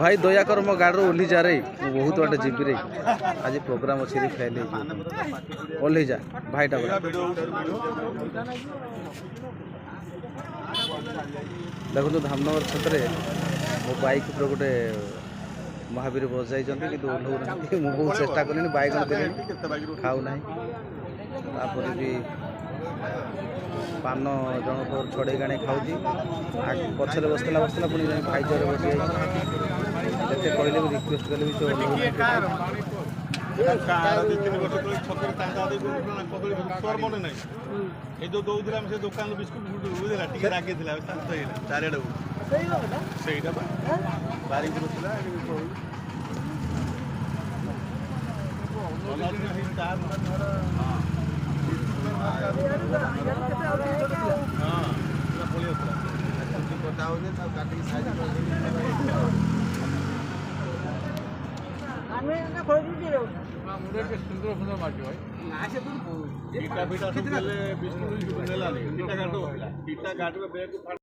भाई दयाकर मो गाड़ी ओह्ली जा रे बहुत बाटे जीबी रे आज प्रोग्राम अच्छे फेल ओह्ली जा भाईटा देखो धामनगर छत्र मो बाइक उपर गोटे महावीर बस जाइए कि ओह्लौना बहुत चेष्टा कली बाइक देखे खाऊना भी पान जन छड़े गाने खाऊँ पचर बसला पुणी भाई जगह बस जाते कहले भी रिक्वेस्ट कले भी दुकान बिस्कुट टे रागे चारिड़े सुंदर सुंदर माटी भाई बिस्कुट